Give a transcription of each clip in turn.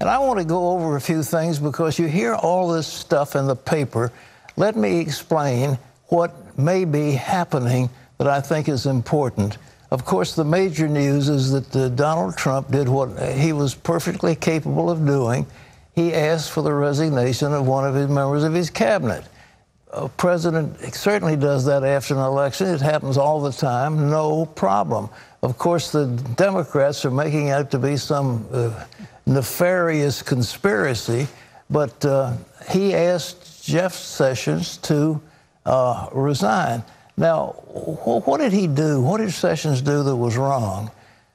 And I want to go over a few things because you hear all this stuff in the paper. Let me explain what may be happening that I think is important. Of course, the major news is that Donald Trump did what he was perfectly capable of doing. He asked for the resignation of one of his members of his cabinet. A president certainly does that after an election. It happens all the time, no problem. Of course, the Democrats are making out to be some nefarious conspiracy, but he asked Jeff Sessions to resign. Now, what did he do? What did Sessions do that was wrong?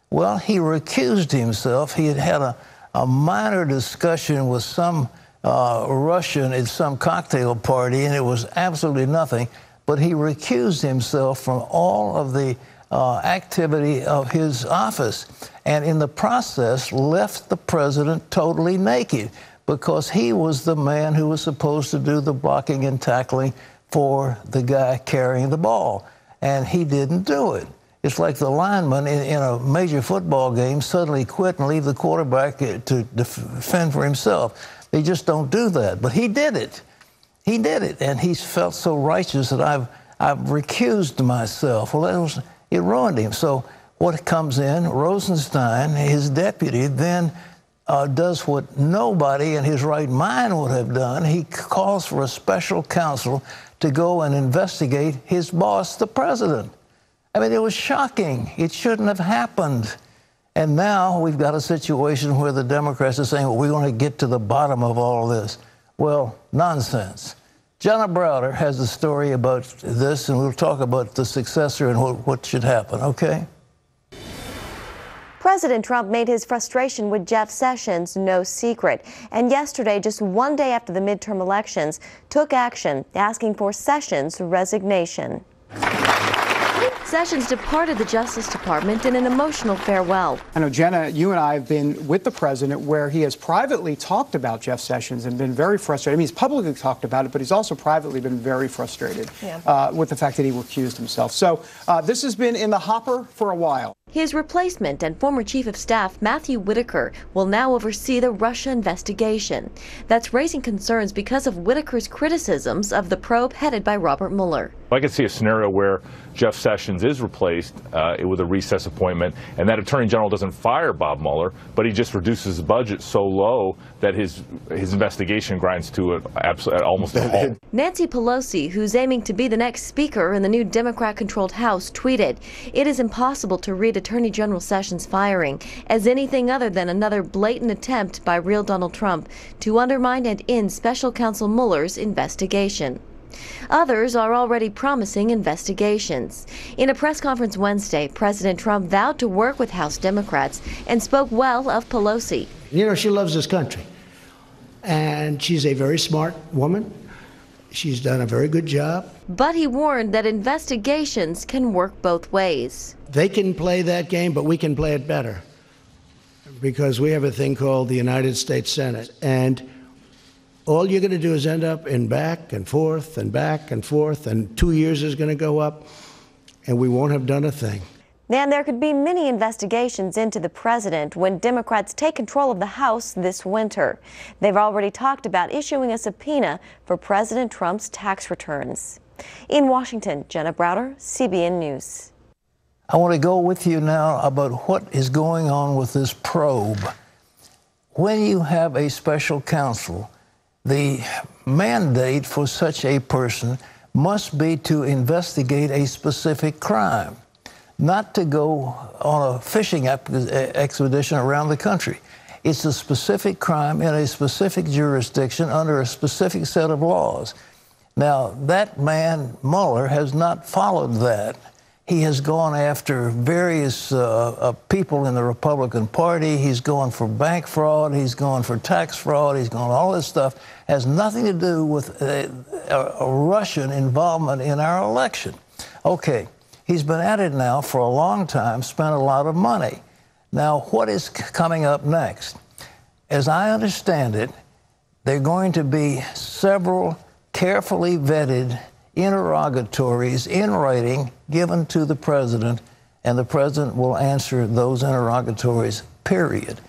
Well, he recused himself. He had had a minor discussion with some Russian at some cocktail party, and it was absolutely nothing. But he recused himself from all of the activity of his office, and in the process left the president totally naked, because he was the man who was supposed to do the blocking and tackling for the guy carrying the ball, and he didn't do it. It's like the lineman in a major football game suddenly quit and leave the quarterback to defend for himself. They just don't do that. But he did it. He did it, and he felt so righteous that I've recused myself. Well, it ruined him. So what comes in, Rosenstein, his deputy, then does what nobody in his right mind would have done. He calls for a special counsel to go and investigate his boss, the president. I mean, it was shocking. It shouldn't have happened. And now we've got a situation where the Democrats are saying, well, we're going to get to the bottom of all this. Well, nonsense. Jenna Browder has a story about this, and we'll talk about the successor and what should happen, okay? President Trump made his frustration with Jeff Sessions no secret, and yesterday, just one day after the midterm elections, took action asking for Sessions' resignation. Sessions departed the Justice Department in an emotional farewell. I know, Jenna, you and I have been with the president where he has privately talked about Jeff Sessions and been very frustrated. I mean, he's publicly talked about it, but he's also privately been very frustrated with the fact that he recused himself. So this has been in the hopper for a while. His replacement and former Chief of Staff Matthew Whitaker will now oversee the Russia investigation. That's raising concerns because of Whitaker's criticisms of the probe headed by Robert Mueller. I could see a scenario where Jeff Sessions is replaced with a recess appointment, and that Attorney General doesn't fire Bob Mueller, but he just reduces his budget so low that his investigation grinds to almost a halt. Nancy Pelosi, who's aiming to be the next speaker in the new Democrat-controlled House, tweeted, "It is impossible to read Attorney General Sessions' firing as anything other than another blatant attempt by real Donald Trump to undermine and end Special Counsel Mueller's investigation." Others are already promising investigations. In a press conference Wednesday, President Trump vowed to work with House Democrats and spoke well of Pelosi. You know, she loves this country, and she's a very smart woman. She's done a very good job. But he warned that investigations can work both ways. They can play that game, but we can play it better, because we have a thing called the United States Senate, and all you're going to do is end up in back and forth and back and forth, and 2 years is going to go up, and we won't have done a thing. And there could be many investigations into the president when Democrats take control of the House this winter. They've already talked about issuing a subpoena for President Trump's tax returns. In Washington, Jenna Browder, CBN News. I want to go with you now about what is going on with this probe. When you have a special counsel, the mandate for such a person must be to investigate a specific crime, not to go on a fishing expedition around the country. It's a specific crime in a specific jurisdiction under a specific set of laws. Now, that man, Mueller, has not followed that. He has gone after various people in the Republican Party. He's going for bank fraud. He's going for tax fraud. He's going all this stuff. Has nothing to do with a Russian involvement in our election. Okay, he's been at it now for a long time, spent a lot of money. Now, what is coming up next? As I understand it, there are going to be several carefully vetted interrogatories in writing given to the president, and the president will answer those interrogatories, period.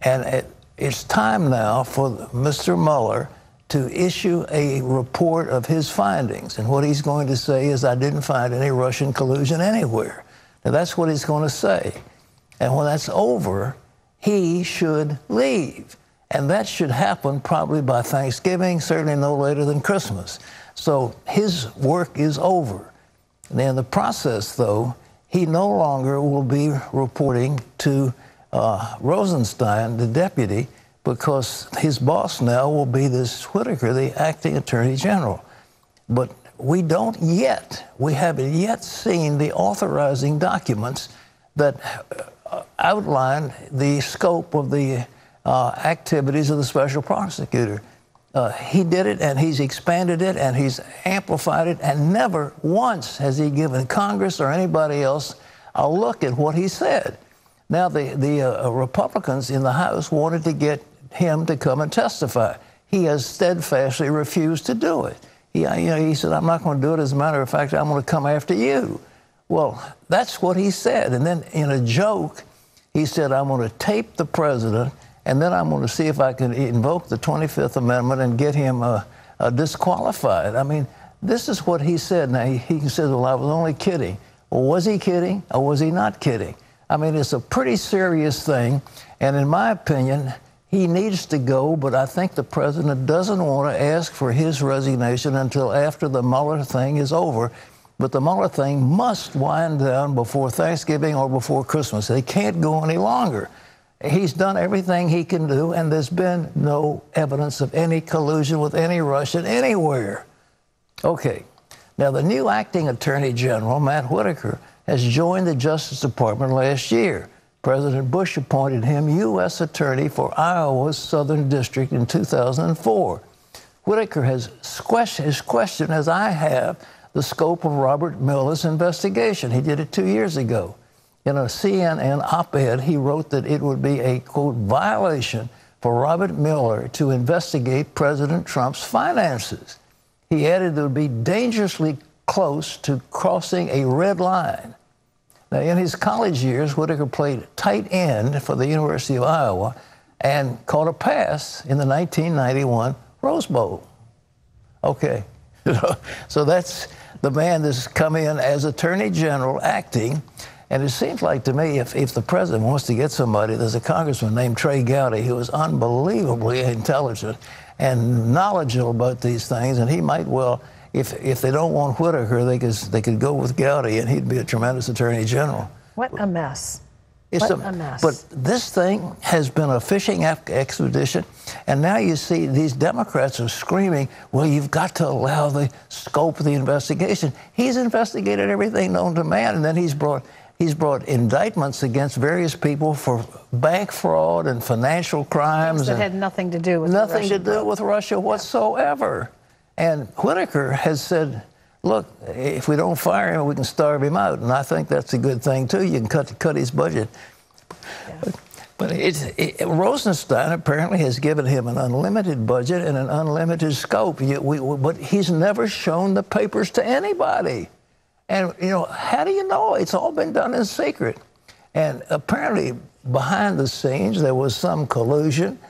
And it's time now for Mr. Mueller to issue a report of his findings. And what he's going to say is, I didn't find any Russian collusion anywhere. Now, that's what he's going to say. And when that's over, he should leave. And that should happen probably by Thanksgiving, certainly no later than Christmas. So his work is over. And in the process, though, he no longer will be reporting to Rosenstein, the deputy, because his boss now will be this Whitaker, the acting attorney general. But we haven't yet seen the authorizing documents that outline the scope of the activities of the special prosecutor. He did it, and he's expanded it, and he's amplified it, and never once has he given Congress or anybody else a look at what he said. Now, the Republicans in the House wanted to get him to come and testify. He has steadfastly refused to do it. He said, I'm not going to do it. As a matter of fact, I'm going to come after you. Well, that's what he said. And then in a joke, he said, I'm going to tape the president, and then I'm going to see if I can invoke the 25th Amendment and get him disqualified. I mean, this is what he said. Now, he says, well, I was only kidding. Well, was he kidding or was he not kidding? I mean, it's a pretty serious thing. And in my opinion, he needs to go, but I think the president doesn't want to ask for his resignation until after the Mueller thing is over. But the Mueller thing must wind down before Thanksgiving or before Christmas. They can't go any longer. He's done everything he can do, and there's been no evidence of any collusion with any Russian anywhere. Okay. Now, the new acting attorney general, Matt Whitaker, has joined the Justice Department last year. President Bush appointed him U.S. Attorney for Iowa's Southern District in 2004. Whitaker has questioned, as I have, the scope of Robert Mueller's investigation. He did it 2 years ago. In a CNN op-ed, he wrote that it would be a, quote, violation for Robert Mueller to investigate President Trump's finances. He added it would be dangerously close to crossing a red line. Now, in his college years, Whitaker played tight end for the University of Iowa and caught a pass in the 1991 Rose Bowl. Okay. So that's the man that's come in as Attorney General acting. And it seems like to me, if the president wants to get somebody, there's a congressman named Trey Gowdy who is unbelievably intelligent and knowledgeable about these things, and he might well, if they don't want Whitaker, they could go with Gowdy, and he'd be a tremendous attorney general. What a mess. What a mess. But this thing has been a fishing expedition, and now you see these Democrats are screaming, well, you've got to allow the scope of the investigation. He's investigated everything known to man, and then he's brought indictments against various people for bank fraud and financial crimes. Things that had nothing to do with Russia whatsoever. And Whitaker has said, look, if we don't fire him, we can starve him out. And I think that's a good thing, too. You can cut his budget. Yeah. But Rosenstein apparently has given him an unlimited budget and an unlimited scope. But he's never shown the papers to anybody. And, how do you know? It's all been done in secret. And apparently, behind the scenes, there was some collusion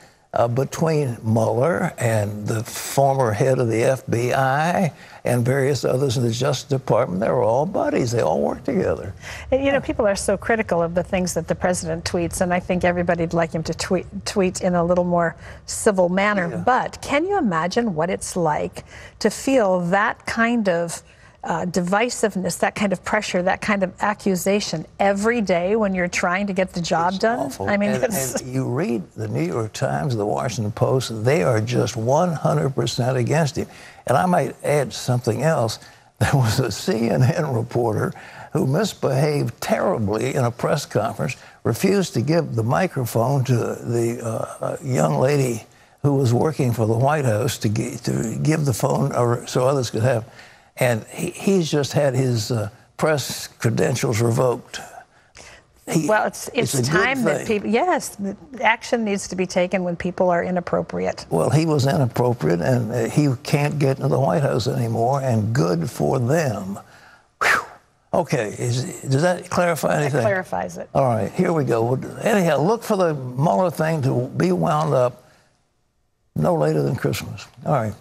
between Mueller and the former head of the FBI and various others in the Justice Department. They were all buddies. They all worked together. And, people are so critical of the things that the president tweets, and I think everybody'd like him to tweet in a little more civil manner. Yeah. But can you imagine what it's like to feel that kind of divisiveness, that kind of pressure, that kind of accusation every day when you're trying to get the job done? Awful. I mean, and you read the New York Times, the Washington Post, they are just 100% against him. And I might add something else. There was a CNN reporter who misbehaved terribly in a press conference, refused to give the microphone to the young lady who was working for the White House to give the phone so others could have. And he's just had his press credentials revoked. Well, it's time that people, yes, action needs to be taken when people are inappropriate. Well, he was inappropriate, and he can't get into the White House anymore, and good for them. Whew. Okay, does that clarify anything? That clarifies it. All right, here we go. Anyhow, look for the Mueller thing to be wound up no later than Christmas. All right.